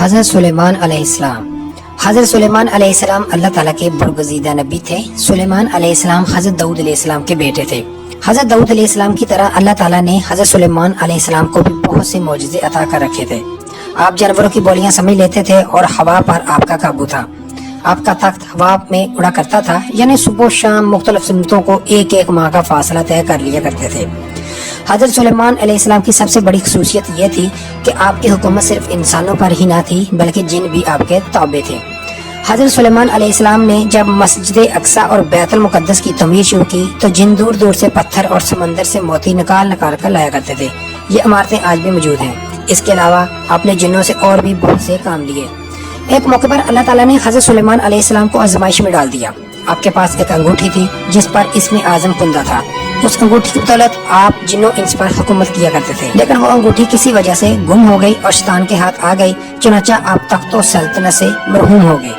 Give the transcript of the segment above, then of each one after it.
حضرت سلیمان علیہ السلام حضرت سلیمان علیہ السلام اللہ تعالیٰ کے برگزیدہ نبی تھے۔ سلیمان علیہ السلام حضرت داؤد علیہ السلام کے بیٹے تھے۔ حضرت داؤد علیہ السلام کی طرح اللہ تعالیٰ نے حضرت سلیمان علیہ السلام کو بھی بہت سے معجزے عطا کر رکھے تھے۔ آپ جانوروں کی بولیاں سمجھ لیتے تھے اور ہوا پر آپ کا قابو تھا۔ آپ کا تخت ہوا میں اڑا کرتا تھا، یعنی صبح و شام مختلف سمتوں کو ایک ایک ماہ کا فاصلہ طے کر لیا کرتے تھے۔ حضرت سلیمان علیہ السلام کی سب سے بڑی خصوصیت یہ تھی کہ آپ کی حکومت صرف انسانوں پر ہی نہ تھی بلکہ جن بھی آپ کے تابع تھے۔ حضرت سلیمان علیہ السلام نے جب مسجد اقصی اور بیت المقدس کی تعمیر شروع کی تو جن دور دور سے پتھر اور سمندر سے موتی نکال کر لایا کرتے تھے۔ یہ عمارتیں آج بھی موجود ہیں۔ اس کے علاوہ آپ نے جنوں سے اور بھی بہت سے کام لیے۔ ایک موقع پر اللہ تعالیٰ نے حضرت سلیمان علیہ السلام کو آزمائش میں ڈال دیا۔ آپ کے پاس ایک انگوٹھی تھی جس پر اسم اعظم کندہ تھا۔ اس انگوٹھی کی بدولت آپ جنوں انس پر حکومت کیا کرتے تھے، لیکن وہ انگوٹھی کسی وجہ سے گم ہو گئی اور شیطان کے ہاتھ آ گئی، چنانچہ آپ تخت و سلطنت سے مرحوم ہو گئے۔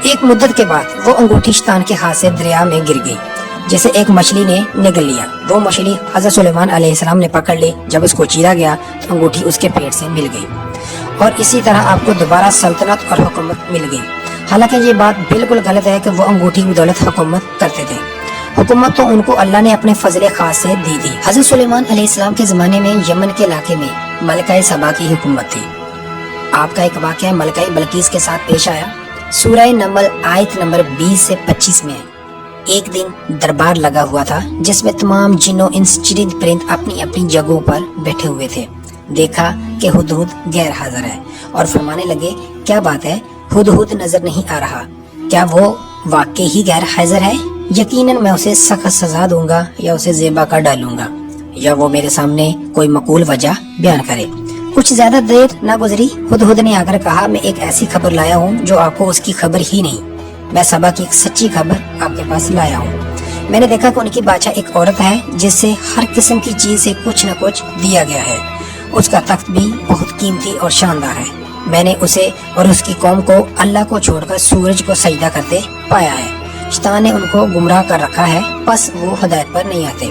ایک مدت کے بعد وہ انگوٹھی شیطان کے ہاتھ سے دریا میں گر گئی، جسے ایک مچھلی نے نگل لیا۔ وہ مچھلی حضرت سلیمان علیہ السلام نے پکڑ لی۔ جب اس کو چیرا گیا تو انگوٹھی اس کے پیٹ سے مل گئی اور اسی طرح آپ کو دوبارہ سلطنت اور حکومت مل گئی۔ حالانکہ یہ بات بالکل غلط ہے کہ وہ انگوٹھی کی بدولت حکومت کرتے تھے۔ حکومت تو ان کو اللہ نے اپنے فضل خاص سے دی تھی۔ حضرت سلیمان علیہ السلام کے زمانے میں یمن کے علاقے میں ملکہ سبا کی حکومت تھی۔ آپ کا ایک واقعہ ملکہ بلقیس کے ساتھ پیش آیا۔ سورہ نمل آیت نمبر 20 سے 25 میں ایک دن دربار لگا ہوا تھا جس میں تمام جنوں انس چرند پرند اپنی اپنی جگہوں پر بیٹھے ہوئے تھے۔ دیکھا کہ ہدہد غیر حاضر ہے اور فرمانے لگے، کیا بات ہے، ہدہد نظر نہیں آ رہا، کیا وہ واقعی ہی غیر حاضر ہے؟ یقیناً میں اسے سخت سزا دوں گا یا اسے زیبا کر ڈالوں گا یا وہ میرے سامنے کوئی معقول وجہ بیان کرے۔ کچھ زیادہ دیر نہ گزری، ہدہد نے آ کر کہا، میں ایک ایسی خبر لایا ہوں جو آپ کو اس کی خبر ہی نہیں۔ میں سبا کی ایک سچی خبر آپ کے پاس لایا ہوں۔ میں نے دیکھا کہ ان کی بادشاہ ایک عورت ہے جس سے ہر قسم کی چیز سے کچھ نہ کچھ دیا گیا ہے۔ اس کا تخت بھی بہت قیمتی اور شاندار ہے۔ میں نے اسے اور اس کی قوم کو اللہ کو چھوڑ کر سورج کو سجدہ کرتے پایا ہے۔ شیطان نے ان کو گمراہ کر رکھا ہے، بس وہ ہدایت پر نہیں آتے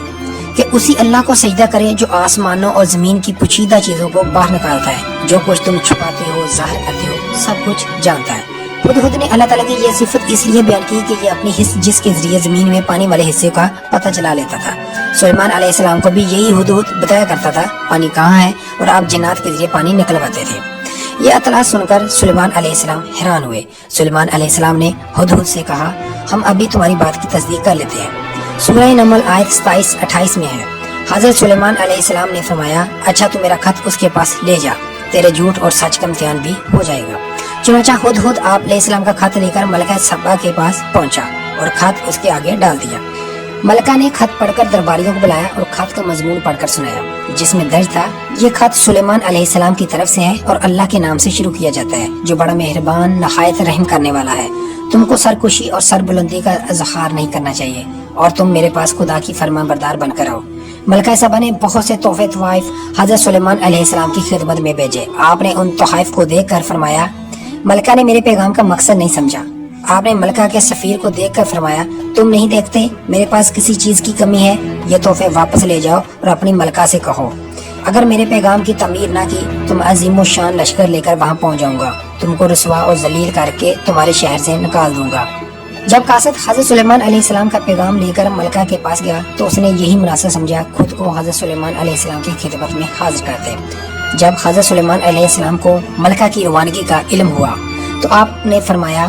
کہ اسی اللہ کو سجدہ کریں جو آسمانوں اور زمین کی پوشیدہ چیزوں کو باہر نکالتا ہے۔ جو کچھ تم چھپاتے ہو ظاہر کرتے ہو سب کچھ جانتا ہے۔ ہدہد نے اللہ تعالیٰ کی یہ صفت اس لیے بیان کی کہ یہ اپنی حص جس کے ذریعے زمین میں پانی والے حصے کا پتہ چلا لیتا تھا۔ سلیمان علیہ السلام کو بھی یہی ہدہد بتایا کرتا تھا پانی کہاں ہے، اور آپ جنات کے ذریعے پانی نکلواتے تھے۔ یہ اطلاع سن کر سلیمان علیہ السلام حیران ہوئے۔ سلیمان علیہ السلام نے ہدہد سے کہا، ہم ابھی تمہاری بات کی تصدیق کر لیتے ہیں۔ سورہ نمل آیت 27-28 میں ہے۔ حضرت سلیمان علیہ السلام نے فرمایا، اچھا تو میرا خط اس کے پاس لے جا، تیرے جھوٹ اور سچ کا امتحان بھی ہو جائے گا۔ چنانچہ ہدہد آپ علیہ السلام کا خط لے کر ملکہ سبا کے پاس پہنچا اور خط اس کے آگے ڈال دیا۔ ملکہ نے خط پڑھ کر درباریوں کو بلایا اور خط کا مضمون پڑھ کر سنایا، جس میں درج تھا، یہ خط سلیمان علیہ السلام کی طرف سے ہے اور اللہ کے نام سے شروع کیا جاتا ہے جو بڑا مہربان نہایت رحم کرنے والا ہے۔ تم کو سرکشی اور سربلندی کا اظہار نہیں کرنا چاہیے اور تم میرے پاس خدا کی فرمان بردار بن کر آؤ۔ ملکہ سبا نے بہت سے تحفے طوائف حضرت سلیمان علیہ السلام کی خدمت میں بھیجے۔ آپ نے ان تحائف کو دیکھ کر فرمایا، ملکہ نے میرے پیغام کا مقصد نہیں سمجھا۔ آپ نے ملکہ کے سفیر کو دیکھ کر فرمایا، تم نہیں دیکھتے میرے پاس کسی چیز کی کمی ہے؟ یہ تحفے واپس لے جاؤ اور اپنی ملکہ سے کہو، اگر میرے پیغام کی تعمیر نہ کی تو میں عظیم و شان لشکر لے کر وہاں پہنچ جاؤں گا، تم کو رسوا اور ذلیل کر کے تمہارے شہر سے نکال دوں گا۔ جب قاصد حضرت سلیمان علیہ السلام کا پیغام لے کر ملکہ کے پاس گیا تو اس نے یہی مناسب سمجھا خود کو حضرت سلیمان علیہ السلام کی خدمت میں حاضر کر دے۔ جب حضرت سلیمان علیہ السلام کو ملکہ کی روانگی کا علم ہوا تو آپ نے فرمایا،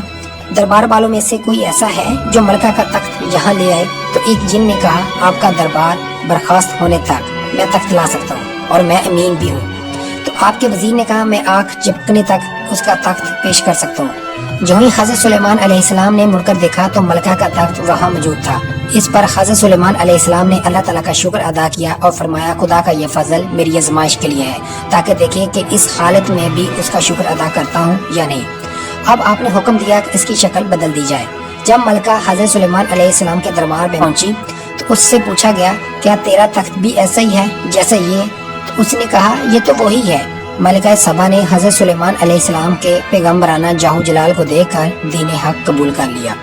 دربار والوں میں سے کوئی ایسا ہے جو ملکہ کا تخت یہاں لے آئے؟ تو ایک جن نے کہا، آپ کا دربار برخاست ہونے تک میں تخت لا سکتا ہوں اور میں امین بھی ہوں۔ تو آپ کے وزیر نے کہا، میں آنکھ جھپکنے تک اس کا تخت پیش کر سکتا ہوں۔ جو ہی حضرت سلیمان علیہ السلام نے مڑ کر دیکھا تو ملکہ کا تخت وہاں موجود تھا۔ اس پر حضرت سلیمان علیہ السلام نے اللہ تعالیٰ کا شکر ادا کیا اور فرمایا، خدا کا یہ فضل میری آزمائش کے لیے ہے تاکہ دیکھیں کہ اس حالت میں بھی اس کا شکر ادا کرتا ہوں یا نہیں۔ اب آپ نے حکم دیا کہ اس کی شکل بدل دی جائے۔ جب ملکہ حضرت سلیمان علیہ السلام کے دربار میں پہنچی تو اس سے پوچھا گیا، کیا تیرا تخت بھی ایسا ہی ہے جیسا یہ؟ تو اس نے کہا، یہ تو وہی ہے۔ ملکہ سبا نے حضرت سلیمان علیہ السلام کے پیغمبرانہ جاہ و جلال کو دیکھ کر دین حق قبول کر لیا۔